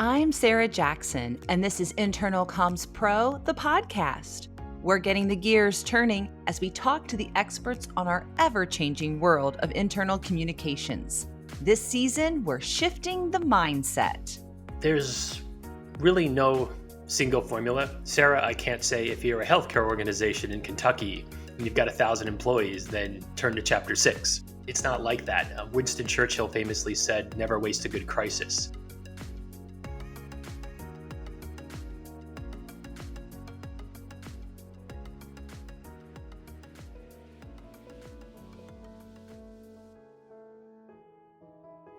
I'm Sarah Jackson, and this is Internal Comms Pro, the podcast. We're getting the gears turning as we talk to the experts on our ever-changing world of internal communications. This season, we're shifting the mindset. There's really no single formula. Sarah, I can't say if you're a healthcare organization in Kentucky and you've got 1,000 employees, then turn to Chapter 6. It's not like that. Winston Churchill famously said, never waste a good crisis.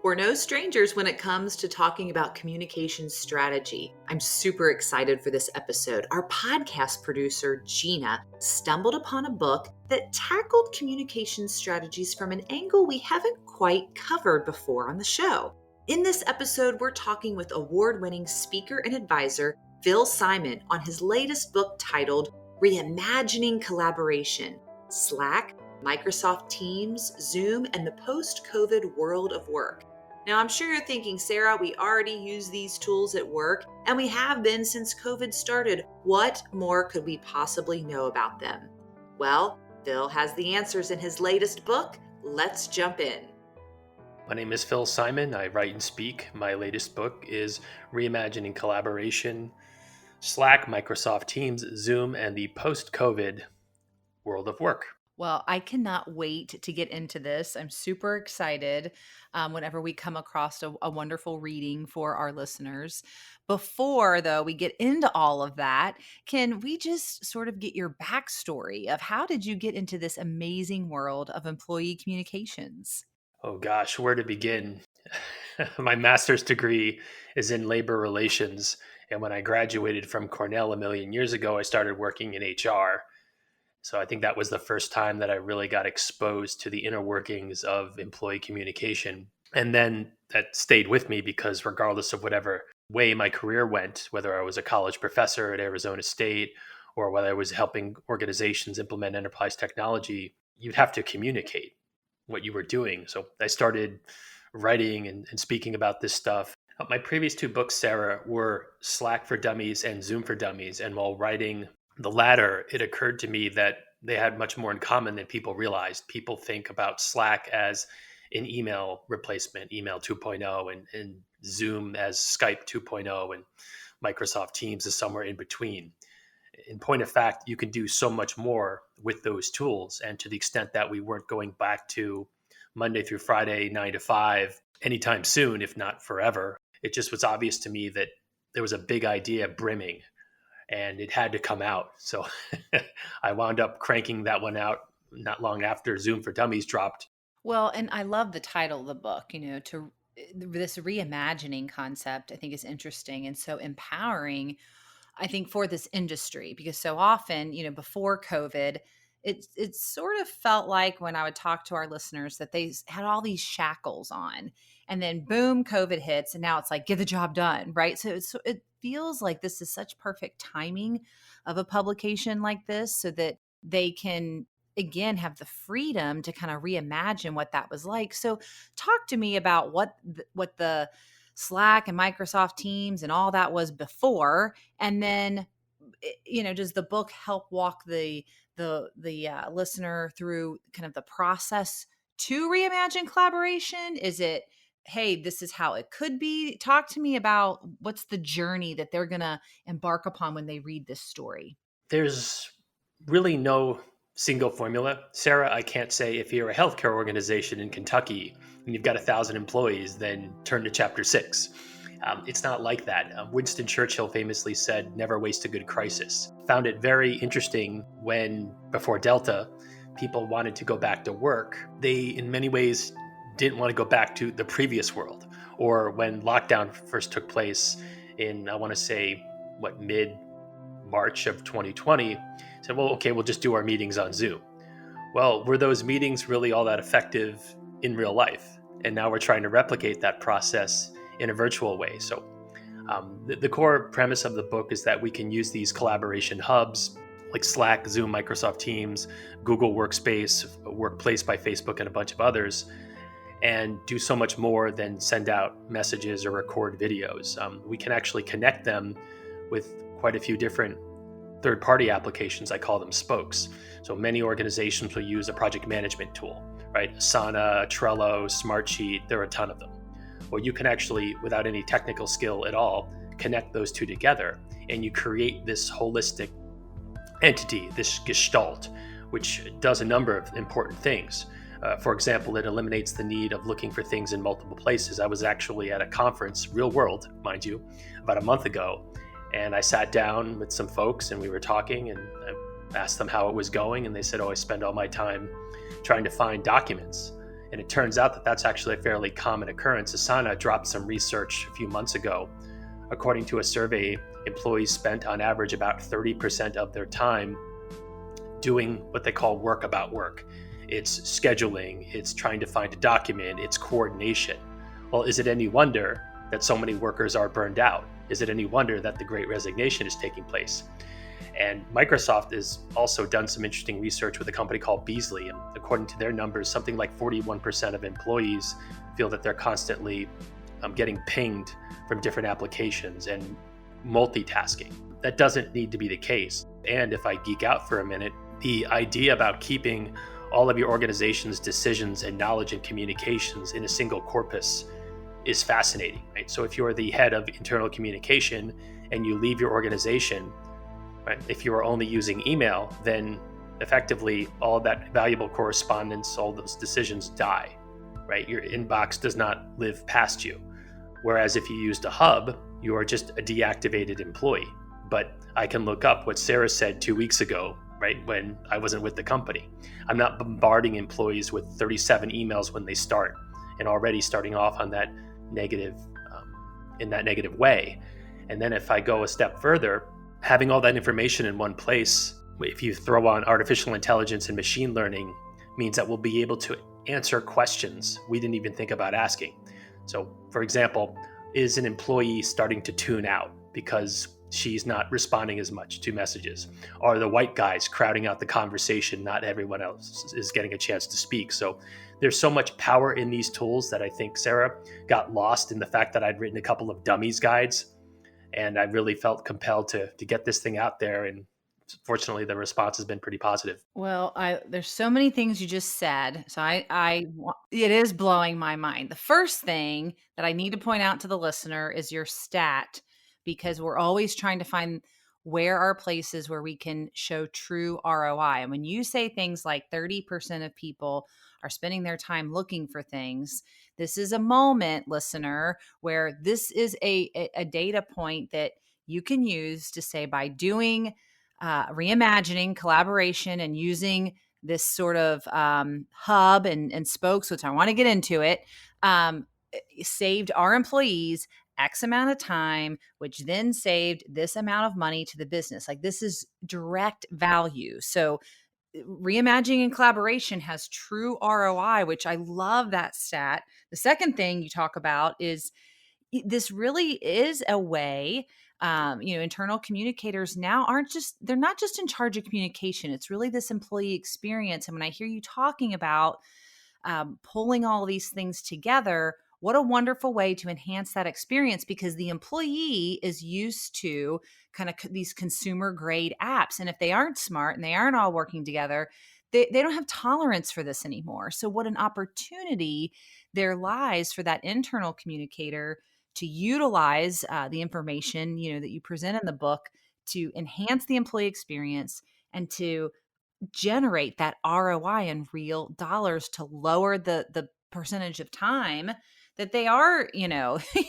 We're no strangers when it comes to talking about communication strategy. I'm super excited for this episode. Our podcast producer, Gina, stumbled upon a book that tackled communication strategies from an angle we haven't quite covered before on the show. In this episode, we're talking with award-winning speaker and advisor Phil Simon on his latest book titled Reimagining Collaboration: Slack, Microsoft Teams, Zoom, and the Post-COVID World of Work. Now, I'm sure you're thinking, Sarah, we already use these tools at work, and we have been since COVID started. What more could we possibly know about them? Well, Phil has the answers in his latest book. Let's jump in. My name is Phil Simon. I write and speak. My latest book is Reimagining Collaboration: Slack, Microsoft Teams, Zoom, and the Post-COVID World of Work. Well, I cannot wait to get into this. I'm super excited whenever we come across a wonderful reading for our listeners. Before, though, we get into all of that, can we just sort of get your backstory of how did you get into this amazing world of employee communications? Oh gosh, where to begin? My master's degree is in labor relations. And when I graduated from Cornell a million years ago, I started working in HR. So I think that was the first time that I really got exposed to the inner workings of employee communication. And then that stayed with me because regardless of whatever way my career went, whether I was a college professor at Arizona State or whether I was helping organizations implement enterprise technology, you'd have to communicate what you were doing. So I started writing and speaking about this stuff. My previous two books, Sarah, were Slack for Dummies and Zoom for Dummies. And while writing the latter, it occurred to me that they had much more in common than people realized. People think about Slack as an email replacement, email 2.0, and Zoom as Skype 2.0, and Microsoft Teams is somewhere in between. In point of fact, you can do so much more with those tools. And to the extent that we weren't going back to Monday through Friday, 9 to 5, anytime soon, if not forever, it just was obvious to me that there was a big idea brimming and it had to come out. So I wound up cranking that one out not long after Zoom for Dummies dropped. Well, and I love the title of the book, to this reimagining concept, I think is interesting and so empowering, I think, for this industry, because so often, before COVID, it sort of felt like when I would talk to our listeners that they had all these shackles on, and then boom, COVID hits, and now it's like, get the job done, right? So it feels like this is such perfect timing of a publication like this so that they can, again, have the freedom to kind of reimagine what that was like. So talk to me about what the Slack and Microsoft Teams and all that was before, and then does the book help walk the listener through kind of the process to reimagine collaboration? Is it, hey, this is how it could be? Talk to me about what's the journey that they're going to embark upon when they read this story. There's really no single formula. Sarah, I can't say if you're a healthcare organization in Kentucky and you've got 1,000 employees, then turn to Chapter 6. It's not like that. Winston Churchill famously said, never waste a good crisis. Found it very interesting when, before Delta, people wanted to go back to work. They, in many ways, didn't want to go back to the previous world. Or when lockdown first took place in, I want to say, mid-March of 2020, said, well, okay, we'll just do our meetings on Zoom. Well, were those meetings really all that effective in real life? And now we're trying to replicate that process in a virtual way. So the core premise of the book is that we can use these collaboration hubs like Slack, Zoom, Microsoft Teams, Google Workspace, Workplace by Facebook, and a bunch of others. and do so much more than send out messages or record videos. We can actually connect them with quite a few different third-party applications. I call them spokes. So many organizations will use a project management tool, right? Asana, Trello, Smartsheet, there are a ton of them. Well, you can actually, without any technical skill at all, connect those two together, and you create this holistic entity, this gestalt, which does a number of important things. For example, it eliminates the need of looking for things in multiple places. I was actually at a conference, real world, mind you, about a month ago, and I sat down with some folks and we were talking, and I asked them how it was going, and they said, "Oh, I spend all my time trying to find documents." And it turns out that that's actually a fairly common occurrence. Asana dropped some research a few months ago. According to a survey, employees spent on average about 30% of their time doing what they call work about work. It's scheduling, it's trying to find a document, it's coordination. Well, is it any wonder that so many workers are burned out? Is it any wonder that the Great Resignation is taking place? And Microsoft has also done some interesting research with a company called Beasley. And according to their numbers, something like 41% of employees feel that they're constantly getting pinged from different applications and multitasking. That doesn't need to be the case. And if I geek out for a minute, the idea about keeping all of your organization's decisions and knowledge and communications in a single corpus is fascinating, right? So if you're the head of internal communication and you leave your organization, right, if you are only using email, then effectively all of that valuable correspondence, all those decisions die, right? Your inbox does not live past you. Whereas if you used a hub, you are just a deactivated employee. But I can look up what Sarah said 2 weeks ago, right, when I wasn't with the company. I'm not bombarding employees with 37 emails when they start and already starting off on that negative, in that negative way. And then if I go a step further, having all that information in one place, if you throw on artificial intelligence and machine learning, means that we'll be able to answer questions we didn't even think about asking. So, for example, is an employee starting to tune out because she's not responding as much to messages? Are the white guys crowding out the conversation? Not everyone else is getting a chance to speak. So there's so much power in these tools that I think Sarah got lost in the fact that I'd written a couple of dummies guides, and I really felt compelled to get this thing out there. And fortunately, the response has been pretty positive. Well, there's so many things you just said. So it is blowing my mind. The first thing that I need to point out to the listener is your stat, because we're always trying to find where are places where we can show true ROI. And when you say things like 30% of people are spending their time looking for things, this is a moment, listener, where this is a data point that you can use to say, by doing reimagining collaboration and using this sort of hub and spokes, which I want to get into it, saved our employees X amount of time, which then saved this amount of money to the business. Like, this is direct value. So reimagining collaboration has true ROI, which I love that stat. The second thing you talk about is this really is a way, internal communicators now they're not just in charge of communication. It's really this employee experience. And when I hear you talking about pulling all these things together, what a wonderful way to enhance that experience, because the employee is used to kind of these consumer grade apps. And if they aren't smart and they aren't all working together, they don't have tolerance for this anymore. So what an opportunity there lies for that internal communicator to utilize the information, that you present in the book, to enhance the employee experience and to generate that ROI in real dollars, to lower the percentage of time that they are,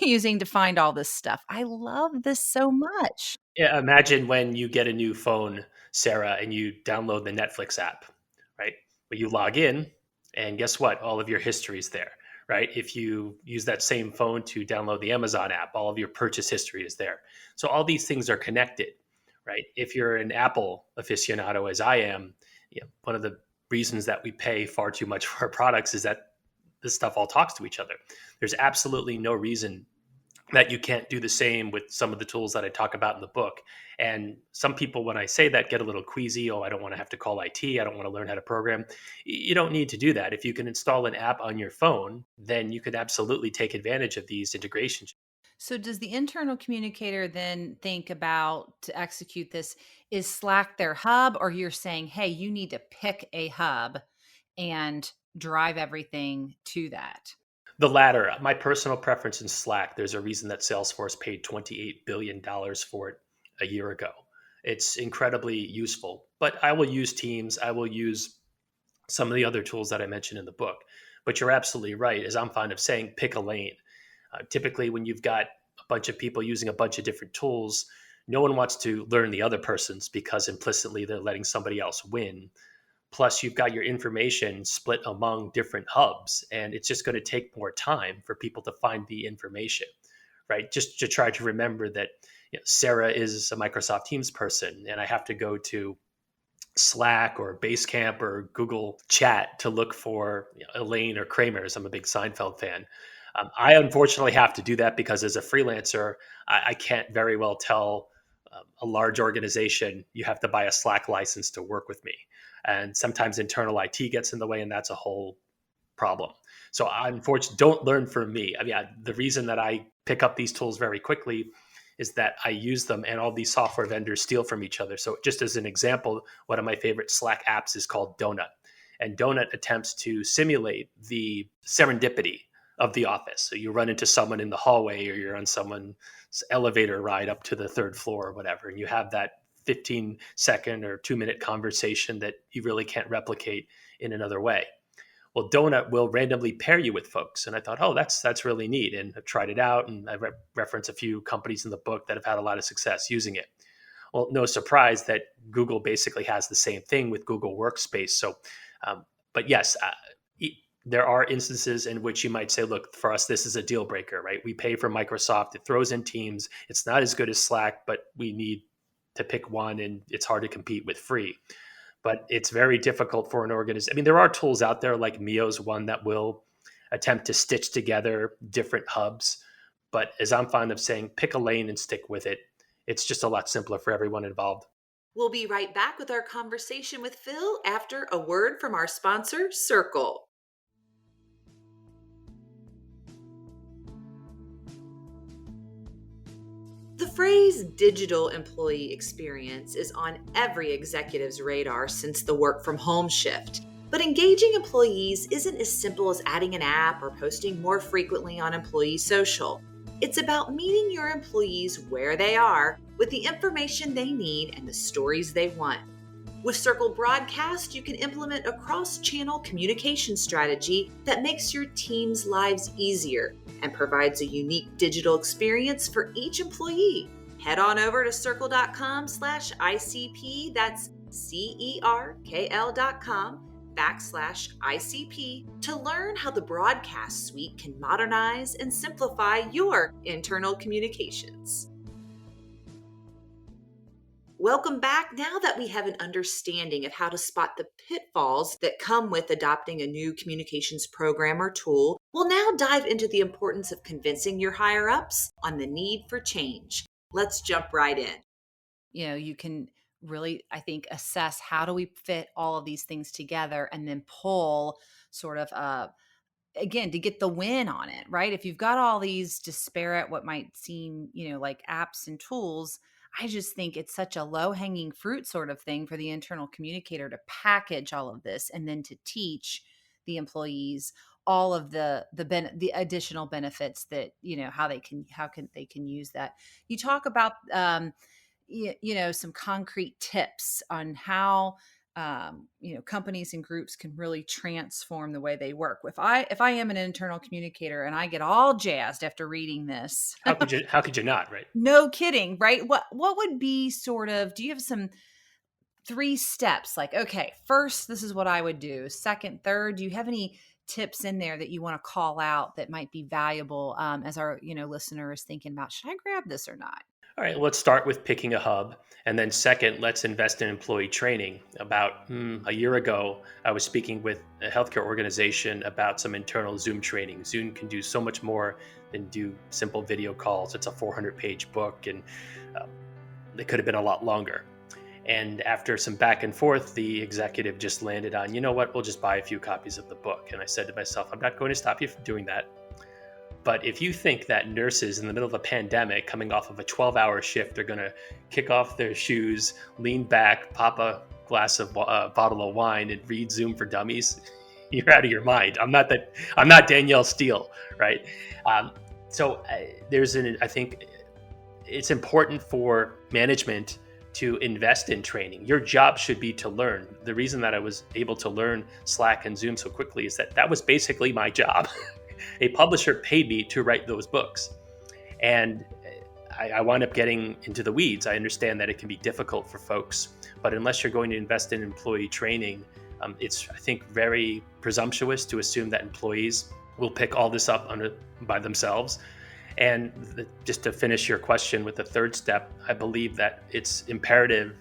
using to find all this stuff. I love this so much. Yeah, imagine when you get a new phone, Sarah, and you download the Netflix app, right? But you log in, and guess what? All of your history is there, right? If you use that same phone to download the Amazon app, all of your purchase history is there. So all these things are connected, right? If you're an Apple aficionado, as I am, one of the reasons that we pay far too much for our products is that this stuff all talks to each other. There's absolutely no reason that you can't do the same with some of the tools that I talk about in the book. And some people, when I say that, get a little queasy. Oh, I don't want to have to call IT. I don't want to learn how to program. You don't need to do that. If you can install an app on your phone, then you could absolutely take advantage of these integrations. So does the internal communicator then think about to execute this, is Slack their hub, or you're saying, hey, you need to pick a hub and drive everything to that? The latter, my personal preference in Slack, there's a reason that Salesforce paid $28 billion for it a year ago. It's incredibly useful, but I will use Teams. I will use some of the other tools that I mentioned in the book. But you're absolutely right, as I'm fond of saying, pick a lane. Typically, when you've got a bunch of people using a bunch of different tools, no one wants to learn the other person's because implicitly they're letting somebody else win. Plus, you've got your information split among different hubs, and it's just going to take more time for people to find the information, right? Just to try to remember that Sarah is a Microsoft Teams person, and I have to go to Slack or Basecamp or Google Chat to look for Elaine or Kramer, as I'm a big Seinfeld fan. I unfortunately have to do that because as a freelancer, I can't very well tell a large organization you have to buy a Slack license to work with me. And sometimes internal IT gets in the way, and that's a whole problem. So unfortunately, don't learn from me. I mean, the reason that I pick up these tools very quickly is that I use them and all these software vendors steal from each other. So just as an example, one of my favorite Slack apps is called Donut. And Donut attempts to simulate the serendipity of the office. So you run into someone in the hallway or you're on someone's elevator ride up to the third floor or whatever, and you have that 15-second or 2-minute conversation that you really can't replicate in another way. Well, Donut will randomly pair you with folks. And I thought, oh, that's really neat. And I've tried it out, and I reference a few companies in the book that have had a lot of success using it. Well, no surprise that Google basically has the same thing with Google Workspace. So, but yes, there are instances in which you might say, look, for us, this is a deal breaker, right? We pay for Microsoft. It throws in Teams. It's not as good as Slack, but we need to pick one, and it's hard to compete with free. But it's very difficult for an organization. I mean, there are tools out there like Mio's one that will attempt to stitch together different hubs. But as I'm fond of saying, pick a lane and stick with it. It's just a lot simpler for everyone involved. We'll be right back with our conversation with Phil after a word from our sponsor, Circle. The phrase digital employee experience is on every executive's radar since the work from home shift. But engaging employees isn't as simple as adding an app or posting more frequently on employee social. It's about meeting your employees where they are with the information they need and the stories they want. With Circle Broadcast, you can implement a cross-channel communication strategy that makes your team's lives easier and provides a unique digital experience for each employee. Head on over to circle.com/ICP, that's CERKL.com/ICP to learn how the broadcast suite can modernize and simplify your internal communications. Welcome back. Now that we have an understanding of how to spot the pitfalls that come with adopting a new communications program or tool, we'll now dive into the importance of convincing your higher-ups on the need for change. Let's jump right in. You can really, I think, assess how do we fit all of these things together and then pull sort of again, to get the win on it, right? If you've got all these disparate, what might seem, like apps and tools, I just think it's such a low hanging fruit sort of thing for the internal communicator to package all of this and then to teach the employees all of the additional benefits that, how can they can use that. You talk about, some concrete tips on how companies and groups can really transform the way they work. If I am an internal communicator and I get all jazzed after reading this, How could you not, right? no kidding, right? What would be sort of, do you have some 3 steps? Like, okay, first, this is what I would do. Second, third, do you have any tips in there that you want to call out that might be valuable as our, listener is thinking about, should I grab this or not? All right, let's start with picking a hub. And then, second, let's invest in employee training. About a year ago, I was speaking with a healthcare organization about some internal Zoom training. Zoom can do so much more and do simple video calls. It's a 400-page book, and um, it could have been a lot longer. And after some back and forth, the executive just landed on, you know what, we'll just buy a few copies of the book. And I said to myself, I'm not going to stop you from doing that. But if you think that nurses in the middle of a pandemic coming off of a 12-hour shift are going to kick off their shoes, lean back, pop a glass of bottle of wine and read Zoom for Dummies, you're out of your mind. I'm not Danielle Steele, right? So I think it's important for management to invest in training. Your job should be to learn. The reason that I was able to learn Slack and Zoom so quickly is that was basically my job. A publisher paid me to write those books. And I wound up getting into the weeds. I understand that it can be difficult for folks, but unless you're going to invest in employee training, it's, I think, very presumptuous to assume that employees will pick all this up by themselves. And just to finish your question with the third step, I believe that it's imperative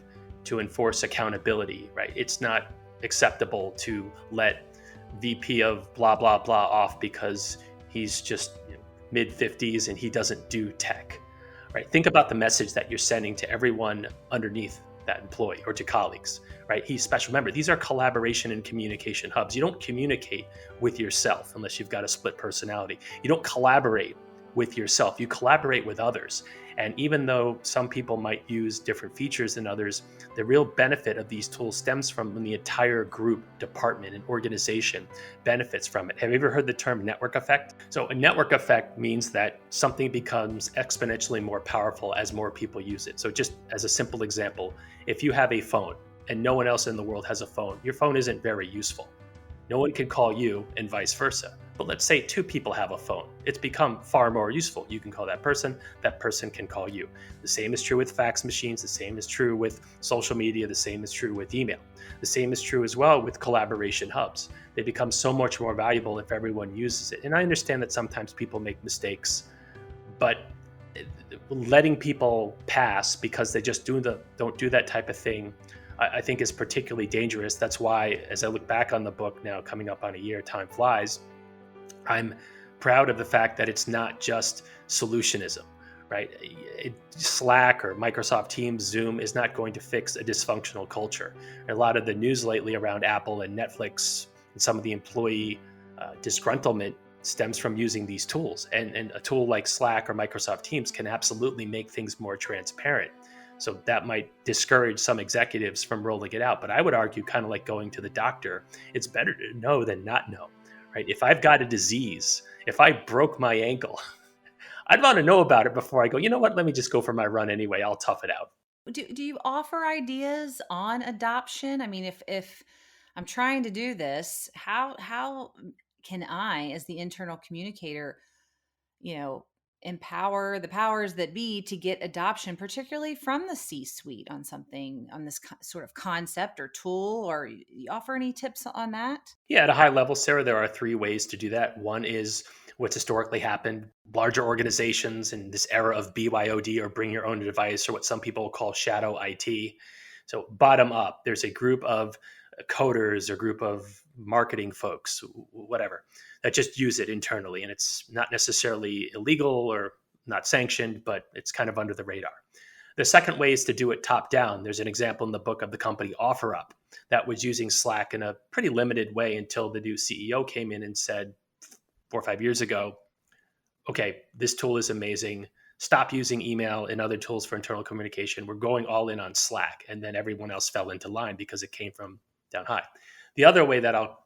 to enforce accountability, right? It's not acceptable to let VP of blah, blah, blah off because he's just mid 50s and he doesn't do tech, right? Think about the message that you're sending to everyone underneath that employee or to colleagues, right? He's special. Remember, these are collaboration and communication hubs. You don't communicate with yourself unless you've got a split personality. You don't collaborate with yourself. You collaborate with others. And even though some people might use different features than others, the real benefit of these tools stems from when the entire group, department, and organization benefits from it. Have you ever heard the term network effect? So a network effect means that something becomes exponentially more powerful as more people use it. So just as a simple example, if you have a phone and no one else in the world has a phone, your phone isn't very useful. No one can call you and vice versa. But let's say two people have a phone. It's become far more useful. You can call that person can call you. The same is true with fax machines. The same is true with social media. The same is true with email. The same is true as well with collaboration hubs. They become so much more valuable if everyone uses it. And I understand that sometimes people make mistakes, but letting people pass because they just don't do that type of thing, I think is particularly dangerous. That's why, as I look back on the book now, coming up on a year, time flies, I'm proud of the fact that it's not just solutionism, right? Slack or Microsoft Teams, Zoom is not going to fix a dysfunctional culture. A lot of the news lately around Apple and Netflix and some of the employee disgruntlement stems from using these tools. And a tool like Slack or Microsoft Teams can absolutely make things more transparent. So that might discourage some executives from rolling it out. But I would argue, kind of like going to the doctor, it's better to know than not know, right? If I've got a disease, if I broke my ankle, I'd want to know about it before I go, you know what, let me just go for my run anyway. I'll tough it out. Do you offer ideas on adoption? I mean, if I'm trying to do this, how can I, as the internal communicator, empower the powers that be to get adoption, particularly from the C-suite on this sort of concept or tool? Or you offer any tips on that? Yeah, at a high level, Sarah, there are three ways to do that. One is what's historically happened. Larger organizations in this era of BYOD, or bring your own device, or what some people call shadow IT. So bottom up, there's a group of coders or group of marketing folks, whatever, that just use it internally. And it's not necessarily illegal or not sanctioned, but it's kind of under the radar. The second way is to do it top down. There's an example in the book of the company OfferUp that was using Slack in a pretty limited way until the new CEO came in and said 4 or 5 years ago, okay, this tool is amazing. Stop using email and other tools for internal communication. We're going all in on Slack. And then everyone else fell into line because it came from down high. The other way that I'll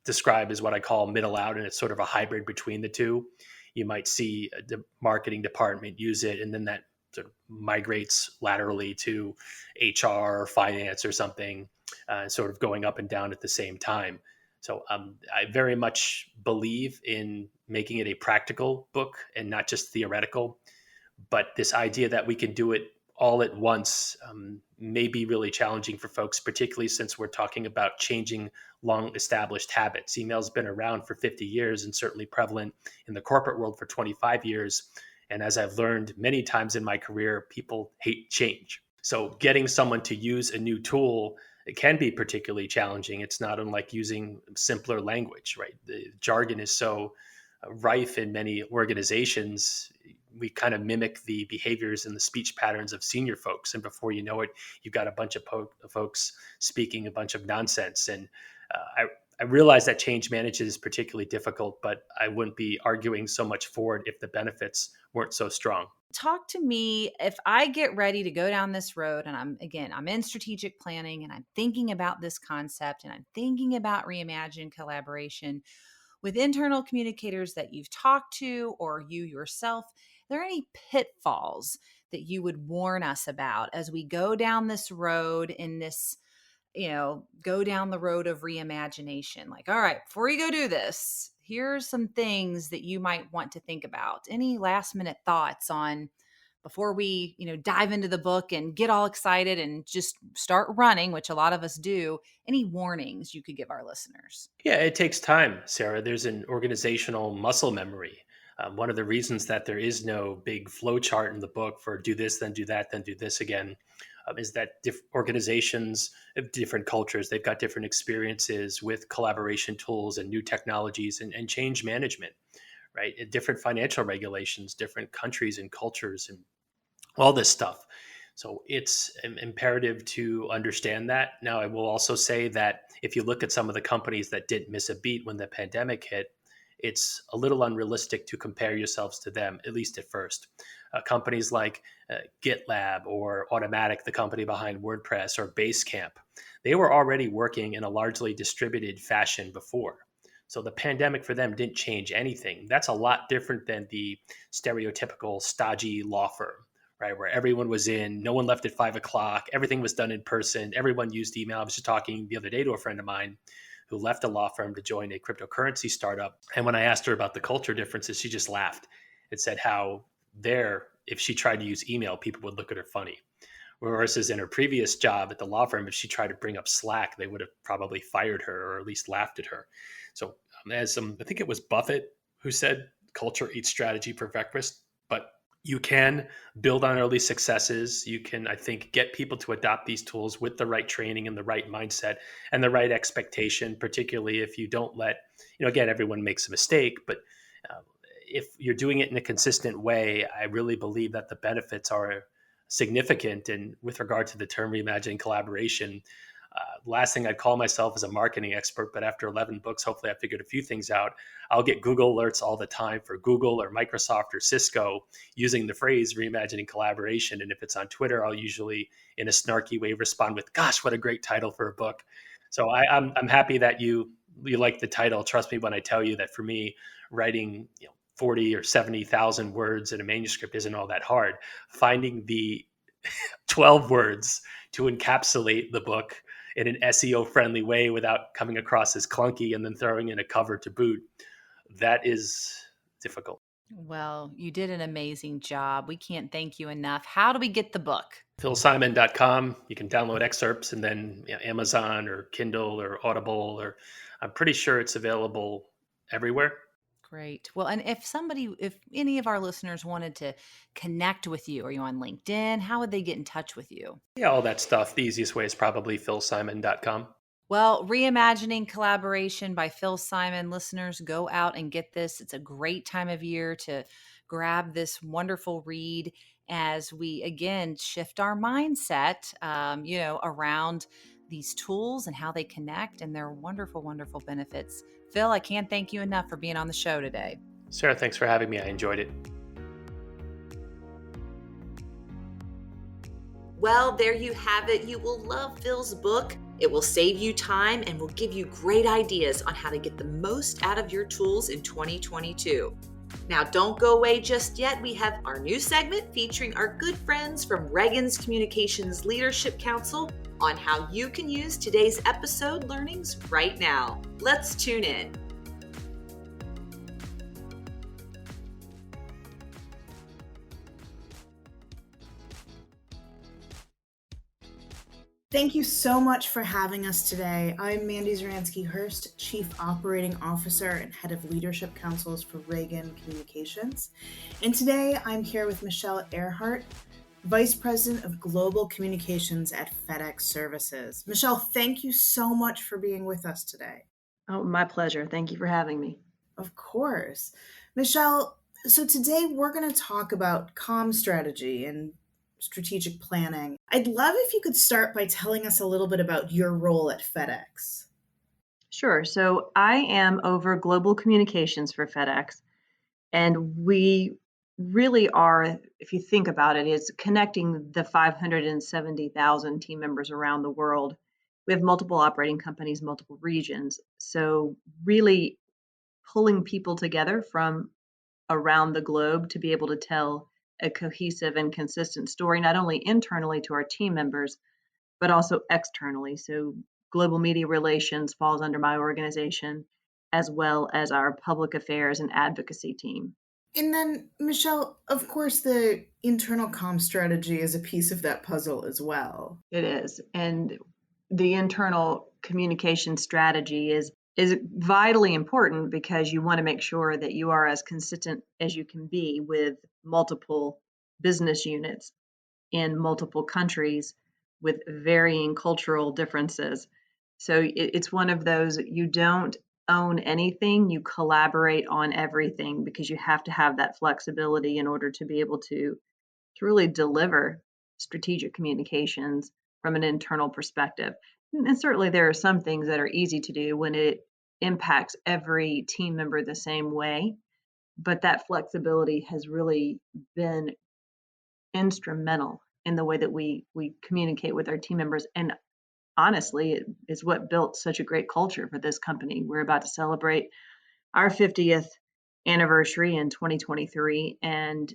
describe is what I call middle out, and it's sort of a hybrid between the two. You might see the marketing department use it, and then that sort of migrates laterally to HR or finance or something, sort of going up and down at the same time. So I very much believe in making it a practical book and not just theoretical. But this idea that we can do it all at once may be really challenging for folks, particularly since we're talking about changing long established habits. Email's been around for 50 years and certainly prevalent in the corporate world for 25 years. And as I've learned many times in my career, people hate change. So getting someone to use a new tool, it can be particularly challenging. It's not unlike using simpler language, right? The jargon is so rife in many organizations. We kind of mimic the behaviors and the speech patterns of senior folks. And before you know it, you've got a bunch of folks speaking a bunch of nonsense. And I realize that change management is particularly difficult, but I wouldn't be arguing so much for it if the benefits weren't so strong. Talk to me if I get ready to go down this road and I'm in strategic planning and I'm thinking about this concept and I'm thinking about reimagined collaboration with internal communicators that you've talked to or you yourself. Are there any pitfalls that you would warn us about as we go down this road in this, go down the road of reimagination? Like, all right, before you go do this, here's some things that you might want to think about. Any last minute thoughts on before we, dive into the book and get all excited and just start running, which a lot of us do? Any warnings you could give our listeners? Yeah, it takes time, Sarah. There's an organizational muscle memory. One of the reasons that there is no big flow chart in the book for do this, then do that, then do this again, is that organizations have different cultures. They've got different experiences with collaboration tools and new technologies and change management, right? And different financial regulations, different countries and cultures, and all this stuff. So it's imperative to understand that. Now, I will also say that if you look at some of the companies that didn't miss a beat when the pandemic hit, it's a little unrealistic to compare yourselves to them, at least at first. Companies like GitLab or Automatic, the company behind WordPress, or Basecamp, they were already working in a largely distributed fashion before. So the pandemic for them didn't change anything. That's a lot different than the stereotypical stodgy law firm, right? Where everyone was in, no one left at 5 o'clock, everything was done in person, everyone used email. I was just talking the other day to a friend of mine who left a law firm to join a cryptocurrency startup. And when I asked her about the culture differences, she just laughed and said how if she tried to use email, people would look at her funny. Whereas in her previous job at the law firm, if she tried to bring up Slack, they would have probably fired her or at least laughed at her. So I think it was Buffett who said, culture eats strategy for breakfast, but you can build on early successes. You can, I think, get people to adopt these tools with the right training and the right mindset and the right expectation, particularly if you don't again, everyone makes a mistake, but if you're doing it in a consistent way, I really believe that the benefits are significant. And with regard to the term reimagining collaboration, last thing I'd call myself is a marketing expert, but after 11 books, hopefully I figured a few things out. I'll get Google alerts all the time for Google or Microsoft or Cisco using the phrase reimagining collaboration. And if it's on Twitter, I'll usually in a snarky way respond with, gosh, what a great title for a book. So I'm happy that you like the title. Trust me when I tell you that for me, writing 40 or 70,000 words in a manuscript isn't all that hard. Finding the 12 words to encapsulate the book in an SEO friendly way without coming across as clunky and then throwing in a cover to boot, that is difficult. Well, you did an amazing job. We can't thank you enough. How do we get the book? philsimon.com. You can download excerpts and then Amazon or Kindle or Audible, or I'm pretty sure it's available everywhere. Great. Well, and if any of our listeners wanted to connect with you, are you on LinkedIn? How would they get in touch with you? Yeah, all that stuff. The easiest way is probably philsimon.com. Well, Reimagining Collaboration by Phil Simon. Listeners, go out and get this. It's a great time of year to grab this wonderful read as we, again, shift our mindset, around these tools and how they connect and their wonderful, wonderful benefits. Phil, I can't thank you enough for being on the show today. Sarah, thanks for having me. I enjoyed it. Well, there you have it. You will love Phil's book. It will save you time and will give you great ideas on how to get the most out of your tools in 2022. Now, don't go away just yet. We have our new segment featuring our good friends from Ragan's Communications Leadership Council on how you can use today's episode learnings right now. Let's tune in. Thank you so much for having us today. I'm Mandy Zaransky-Hurst, Chief Operating Officer and Head of Leadership Councils for Ragan Communications. And today I'm here with Michele Ehrhart, Vice President of Global Communications at Fedex Services. Michele, thank you so much for being with us today. Oh, my pleasure. Thank you for having me. Of course. Michele, so today we're going to talk about comm strategy and strategic planning. I'd love if you could start by telling us a little bit about your role at Fedex. Sure. So I am over global communications for Fedex, and we really are, if you think about it, is connecting the 570,000 team members around the world. We have multiple operating companies, multiple regions. So really pulling people together from around the globe to be able to tell a cohesive and consistent story, not only internally to our team members, but also externally. So global media relations falls under my organization, as well as our public affairs and advocacy team. And then, Michele, of course, the internal comm strategy is a piece of that puzzle as well. It is. And the internal communication strategy is vitally important because you want to make sure that you are as consistent as you can be with multiple business units in multiple countries with varying cultural differences. So it's one of those, you don't own anything, you collaborate on everything because you have to have that flexibility in order to be able to really deliver strategic communications from an internal perspective. And certainly there are some things that are easy to do when it impacts every team member the same way, but that flexibility has really been instrumental in the way that we communicate with our team members. And honestly, it is what built such a great culture for this company. We're about to celebrate our 50th anniversary in 2023, and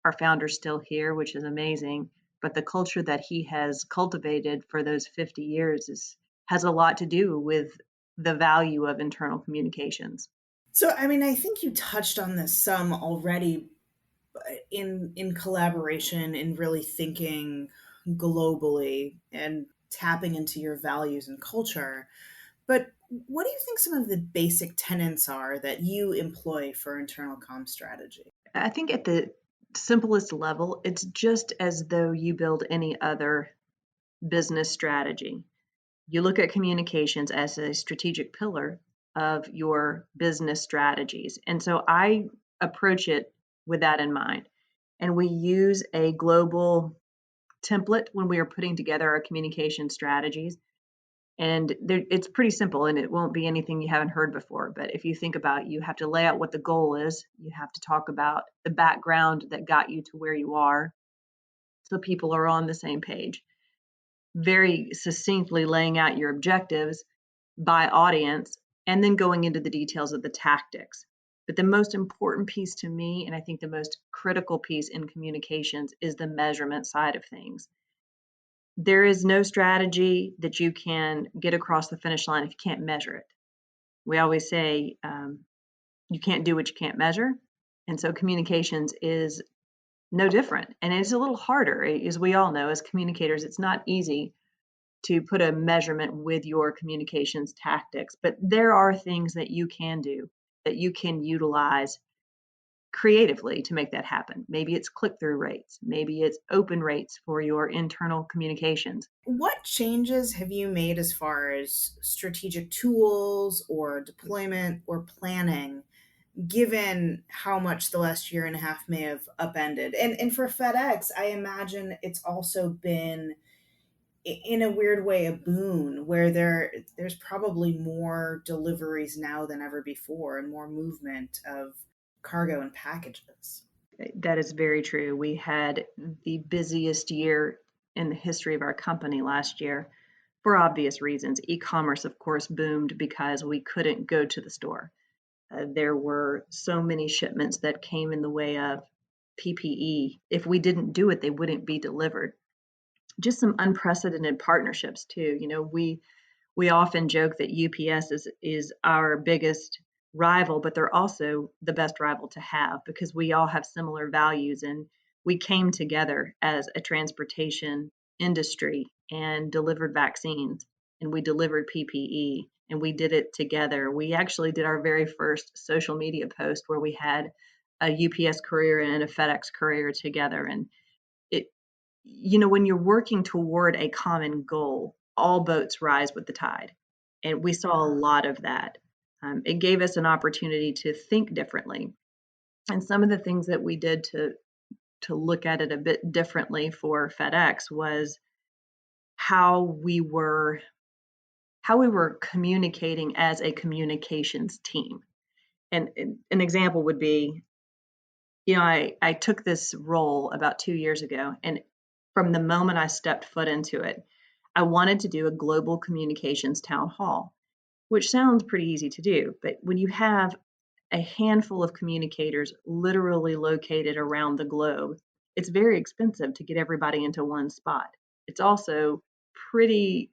our founder's still here, which is amazing. But the culture that he has cultivated for those 50 years has a lot to do with the value of internal communications. So, I mean, I think you touched on this some already in collaboration, in really thinking globally and tapping into your values and culture. But what do you think some of the basic tenets are that you employ for internal comm strategy? I think at the simplest level, it's just as though you build any other business strategy. You look at communications as a strategic pillar of your business strategies. And so I approach it with that in mind. And we use a global template when we are putting together our communication strategies. And it's pretty simple, and it won't be anything you haven't heard before. But if you think about it, you have to lay out what the goal is. You have to talk about the background that got you to where you are so people are on the same page. Very succinctly laying out your objectives by audience, and then going into the details of the tactics. But the most important piece to me, and I think the most critical piece in communications, is the measurement side of things. There is no strategy that you can get across the finish line if you can't measure it. We always say you can't do what you can't measure. And so communications is no different. And it's a little harder, as we all know, as communicators, it's not easy to put a measurement with your communications tactics, but there are things that you can do, that you can utilize creatively to make that happen. Maybe it's click-through rates, maybe it's open rates for your internal communications. What changes have you made as far as strategic tools or deployment or planning, given how much the last year and a half may have upended? And for FedEx, I imagine it's also been, in a weird way, a boon, where there's probably more deliveries now than ever before and more movement of cargo and packages. That is very true. We had the busiest year in the history of our company last year for obvious reasons. E-commerce, of course, boomed because we couldn't go to the store. There were so many shipments that came in the way of PPE. If we didn't do it, they wouldn't be delivered. Just some unprecedented partnerships too. You know, we often joke that UPS is our biggest rival, but they're also the best rival to have because we all have similar values, and we came together as a transportation industry and delivered vaccines, and we delivered PPE, and we did it together. We actually did our very first social media post where we had a UPS courier and a FedEx courier together. And it, you know, when you're working toward a common goal, all boats rise with the tide. And we saw a lot of that. It gave us an opportunity to think differently. And some of the things that we did to look at it a bit differently for FedEx was how we were communicating as a communications team. And an example would be, I took this role about 2 years ago, and from the moment I stepped foot into it, I wanted to do a global communications town hall, which sounds pretty easy to do. But when you have a handful of communicators literally located around the globe, it's very expensive to get everybody into one spot. It's also pretty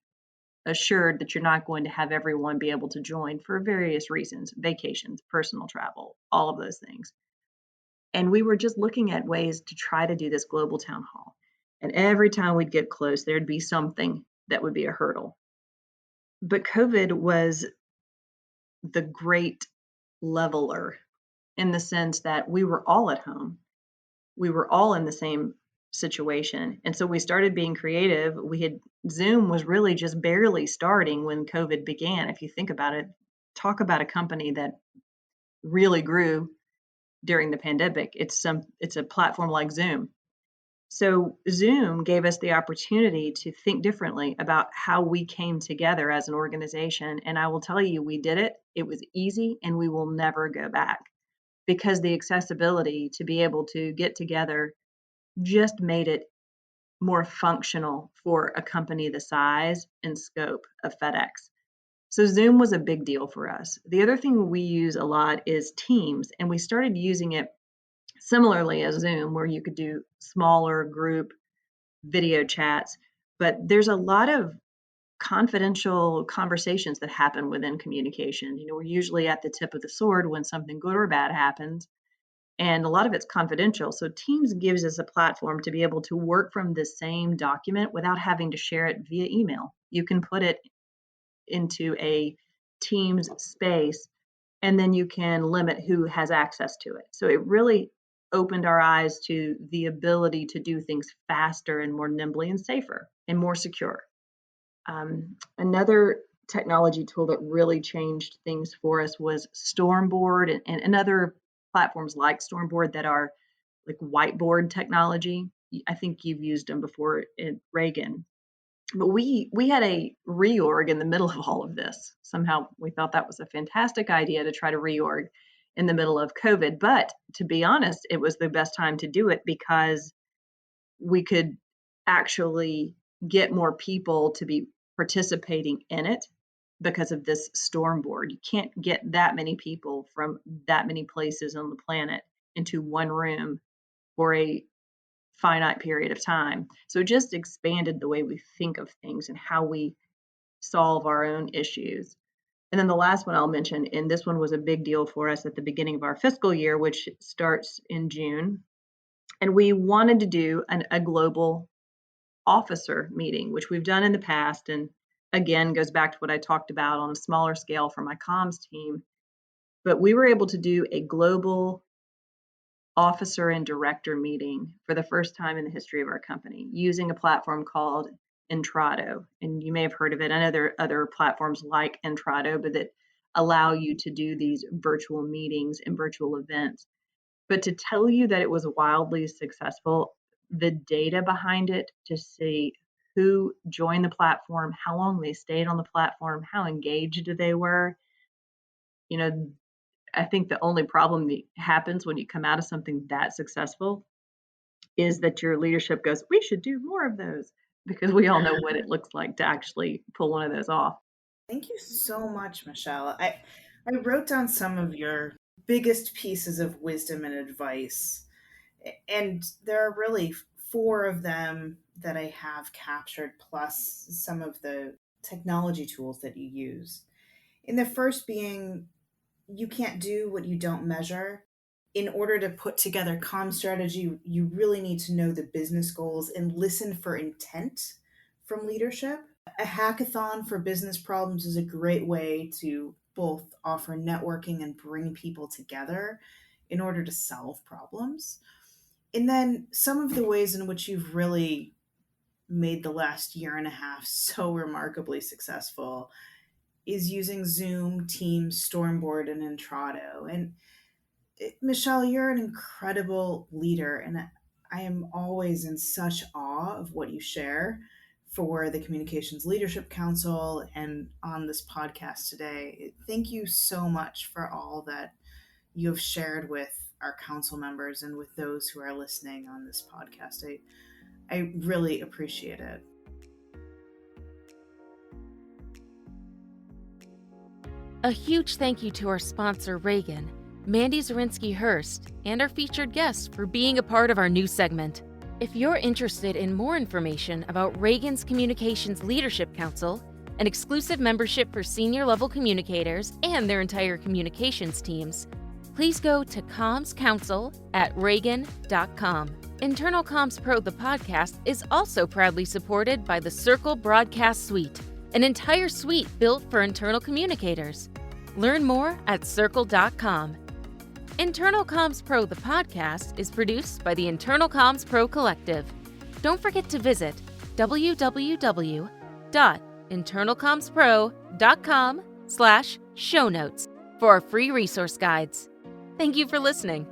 assured that you're not going to have everyone be able to join for various reasons, vacations, personal travel, all of those things. And we were just looking at ways to try to do this global town hall. And every time we'd get close, there'd be something that would be a hurdle. But COVID was the great leveler in the sense that we were all at home. We were all in the same situation. And so we started being creative. Zoom was really just barely starting when COVID began. If you think about it, talk about a company that really grew during the pandemic. It's a platform like Zoom. So Zoom gave us the opportunity to think differently about how we came together as an organization. And I will tell you, we did it. It was easy, and we will never go back because the accessibility to be able to get together just made it more functional for a company the size and scope of FedEx. So Zoom was a big deal for us. The other thing we use a lot is Teams, and we started using it similarly as Zoom, where you could do smaller group video chats, but there's a lot of confidential conversations that happen within communication. We're usually at the tip of the sword when something good or bad happens, and a lot of it's confidential. So Teams gives us a platform to be able to work from the same document without having to share it via email. You can put it into a Teams space, and then you can limit who has access to it. So it really opened our eyes to the ability to do things faster and more nimbly and safer and more secure. Another technology tool that really changed things for us was Stormboard and other platforms like Stormboard that are like whiteboard technology. I think you've used them before at Ragan. But we had a reorg in the middle of all of this. Somehow we thought that was a fantastic idea to try to reorg in the middle of COVID. But to be honest, it was the best time to do it because we could actually get more people to be participating in it because of this storm board. You can't get that many people from that many places on the planet into one room for a finite period of time. So it just expanded the way we think of things and how we solve our own issues. And then the last one I'll mention, and this one was a big deal for us at the beginning of our fiscal year, which starts in June. And we wanted to do a global officer meeting, which we've done in the past. And again, goes back to what I talked about on a smaller scale for my comms team. But we were able to do a global officer and director meeting for the first time in the history of our company using a platform called Entrado. And you may have heard of it. I know there are other platforms like Entrado, but that allow you to do these virtual meetings and virtual events. But to tell you that it was wildly successful, the data behind it to see who joined the platform, how long they stayed on the platform, how engaged they were, I think the only problem that happens when you come out of something that successful is that your leadership goes, we should do more of those, because we all know what it looks like to actually pull one of those off. Thank you so much, Michele. I wrote down some of your biggest pieces of wisdom and advice, and there are really 4 of them that I have captured, plus some of the technology tools that you use. And the first being, you can't do what you don't measure. In order to put together comm strategy, you really need to know the business goals and listen for intent from leadership. A hackathon for business problems is a great way to both offer networking and bring people together in order to solve problems. And then some of the ways in which you've really made the last year and a half so remarkably successful is using Zoom, Teams, Stormboard, and Intrado. And Michele, you're an incredible leader, and I am always in such awe of what you share for the Communications Leadership Council and on this podcast today. Thank you so much for all that you have shared with our council members and with those who are listening on this podcast. I really appreciate it. A huge thank you to our sponsor, Ragan, Mandy Zirinsky-Hurst, and our featured guests for being a part of our new segment. If you're interested in more information about Ragan's Communications Leadership Council, an exclusive membership for senior-level communicators and their entire communications teams, please go to commscouncil@ragan.com. Internal Comms Pro, the podcast, is also proudly supported by the Circle Broadcast Suite, an entire suite built for internal communicators. Learn more at circle.com. Internal Comms Pro, the podcast, is produced by the Internal Comms Pro Collective. Don't forget to visit www.internalcommspro.com/show notes for our free resource guides. Thank you for listening.